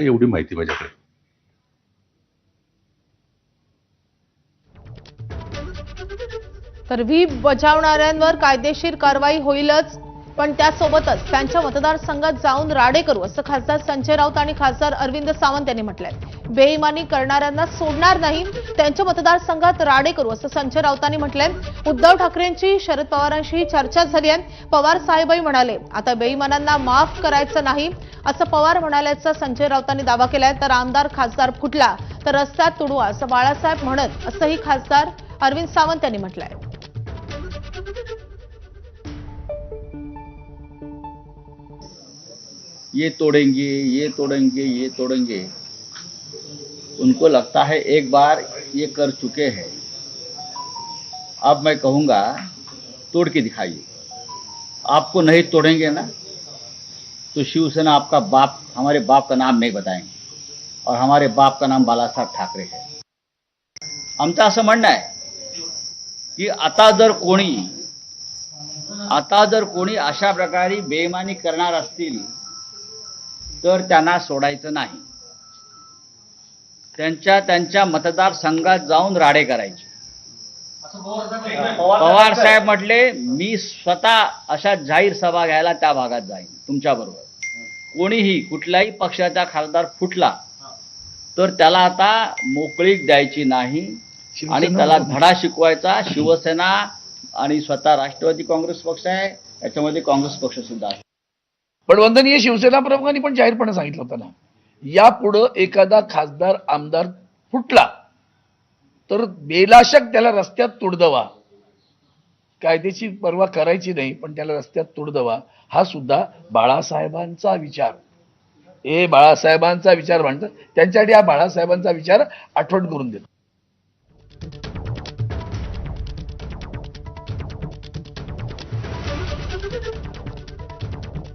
एवढी माहिती माझ्याकडे. तर व्हीप बजावणाऱ्यांवर कायदेशीर कारवाई होईलच, पण त्यासोबतच त्यांच्या मतदारसंघात जाऊन राडे करू असं खासदार संजय राऊत आणि खासदार अरविंद सावंत यांनी म्हटलंय. बेईमानी करणाऱ्यांना सोडणार नाही, त्यांच्या मतदारसंघात राडे करू असं संजय राऊतांनी म्हटलंय. उद्धव ठाकरेंची शरद पवारांशी चर्चा झाली आहे. पवार साहेबही म्हणाले आता बेईमानांना माफ करायचं नाही असं पवार म्हणाल्याचा संजय राऊतांनी दावा केलाय. तर आमदार खासदार फुटला तर रस्त्यात तुडवा असं बाळासाहेब म्हणत असंही खासदार अरविंद सावंत यांनी म्हटलंय. ये तोड़ेंगे, ये तोड़ेंगे, ये तोड़ेंगे। उनको लगता है एक बार ये कर चुके हैं, अब मैं कहूँगा तोड़ के दिखाइए। आपको नहीं तोड़ेंगे ना तो शिवसेना आपका बाप, हमारे बाप का नाम नहीं बताएंगे, और हमारे बाप का नाम बाळासाहेब ठाकरे है. आमचं असं म्हणणं आहे की आता जर कोणी अशा प्रकारे बेईमानी करणार असतील तर त्यांना सोडायचं नाही. त्यांच्या मतदारसंघात जाऊन राडे करायचे. पवार साहेब म्हटले मी स्वतः अशा जाहीर सभा घ्यायला त्या भागात जाईन तुमच्याबरोबर. कोणीही कुठल्याही पक्षाचा खासदार फुटला तर त्याला आता मोकळीक द्यायची नाही आणि त्याला धडा शिकवायचा. शिवसेना आणि स्वतः राष्ट्रवादी काँग्रेस पक्ष आहे, याच्यामध्ये काँग्रेस पक्ष सुद्धा आहे. पण वंदनीय शिवसेना प्रमुखांनी पण जाहीरपणे सांगितलं होतं ना, यापुढे एखादा खासदार आमदार फुटला तर बेलाशक त्याला रस्त्यात तुडदवा, कायद्याची पर्वा करायची नाही पण त्याला रस्त्यात तुडदवा, हा सुद्धा बाळासाहेबांचा विचार. बाळासाहेबांचा विचार म्हणतात, त्यांच्यासाठी हा बाळासाहेबांचा विचार आठवण करून देतो.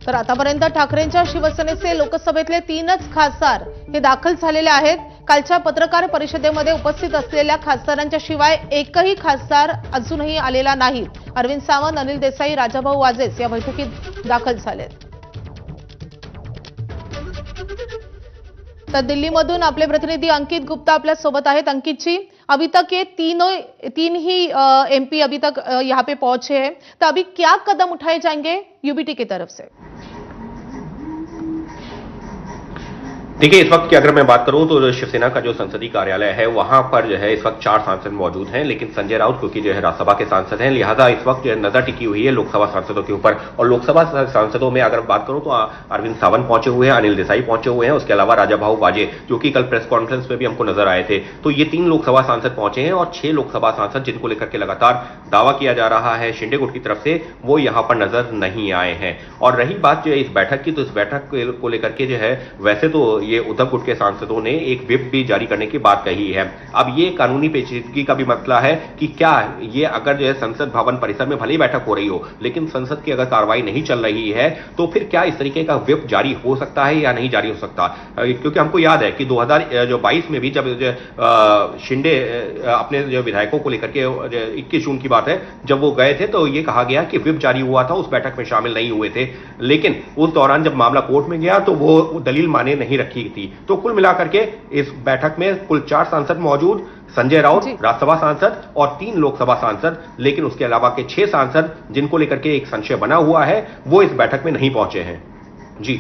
तर आतापर्यंत ठाकरेंच्या शिवसेनेचे लोकसभेतले 3च खासदार हे दाखल झालेले आहेत. कालच्या पत्रकार परिषदेमध्ये उपस्थित असलेल्या खासदारांच्या शिवाय एकही खासदार अजूनही आलेला नाही. अरविंद सावंत, अनिल देसाई, राजाभाऊ वाजेच या बैठकीत दाखल झालेत. तर दिल्लीमधून आपले प्रतिनिधी अंकित गुप्ता आपल्या सोबत आहेत. अंकित जी, अभी तक ये तीन ही एमपी अभी तक यहाँ पे पहुंचे हैं, तो अभी क्या कदम उठाए जाएंगे यूबीटी की तरफ से? देखिए, इस वक्त की अगर मैं बात करूं तो शिवसेना का जो संसदीय कार्यालय है वहां पर जो है इस वक्त 4 सांसद मौजूद हैं, लेकिन संजय राउत क्योंकि जो है राज्यसभा के सांसद हैं, लिहाजा इस वक्त जो है नजर टिकी हुई है लोकसभा सांसदों के ऊपर. और लोकसभा सांसदों में अगर बात करूं तो अरविंद सावंत पहुंचे हुए हैं, अनिल देसाई पहुंचे हुए हैं, उसके अलावा राजाभाऊ वाजे जो कि कल प्रेस कॉन्फ्रेंस में भी हमको नजर आए थे. तो ये 3 लोकसभा सांसद पहुंचे हैं और 6 लोकसभा सांसद जिनको लेकर के लगातार दावा किया जा रहा है शिंदे गुट की तरफ से, वो यहां पर नजर नहीं आए हैं. और रही बात जो है इस बैठक की, तो इस बैठक को लेकर के जो है वैसे तो ये उद्धव गुट के सांसदों ने एक व्हिप भी जारी करने की बात कही है. अब ये कानूनी पेचीदगी का भी मसला है कि क्या ये अगर जो है संसद भवन परिसर में भले ही बैठक हो रही हो लेकिन संसद की अगर कार्रवाई नहीं चल रही है तो फिर क्या इस तरीके का व्हिप जारी हो सकता है या नहीं जारी हो सकता. क्योंकि हमको याद है कि 2022 में भी जब शिंदे अपने जो विधायकों को लेकर के 21 जून की बात है जब वो गए थे तो ये कहा गया कि व्हिप जारी हुआ था, उस बैठक में शामिल नहीं हुए थे. लेकिन उस दौरान जब मामला कोर्ट में गया तो वो दलील माने नहीं रखी थी. तो कुल मिलाकर के इस बैठक में कुल 4 सांसद मौजूद, संजय राउत राज्यसभा सांसद और 3 लोकसभा सांसद, लेकिन उसके अलावा के 6 सांसद जिनको लेकर के एक संशय बना हुआ है वो इस बैठक में नहीं पहुंचे हैं. जी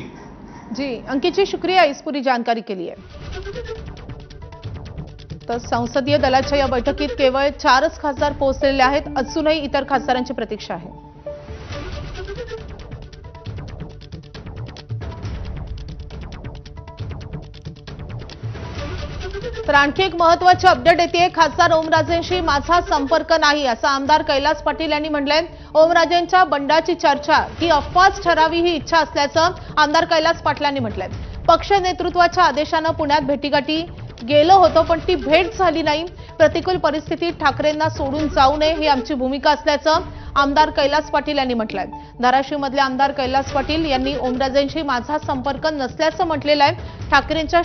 अंकित जी, शुक्रिया इस पूरी जानकारी के लिए. तर संसदीय दलाच्या या बैठकीत केवळ 4च खासदार पोहोचलेले आहेत. अजूनही इतर खासदारांची प्रतीक्षा आहे. तर आणखी एक महत्त्वाची अपडेट येते. खासदार ओमराजेंशी माझा संपर्क नाही असं आमदार कैलास पाटील यांनी म्हटलंय. ओमराजेंच्या बंडाची चर्चा ही अफवाच ठरावी ही इच्छा असल्याचं आमदार कैलास पाटलांनी म्हटलंय. पक्ष नेतृत्वाच्या आदेशानं पुण्यात भेटीगाठी गेलो होतो पण ती भेट झाली नाही. प्रतिकूल परिस्थितीत ठाकरेंना सोडून जाऊ नये ही आमची भूमिका असल्याचं आमदार कैलास पाटील यांनी म्हटलंय. धाराशिवमधले आमदार कैलास पाटील यांनी ओमराजेंशी माझा संपर्क नसल्याचं म्हटलेलं आहे. ठाकरेंच्या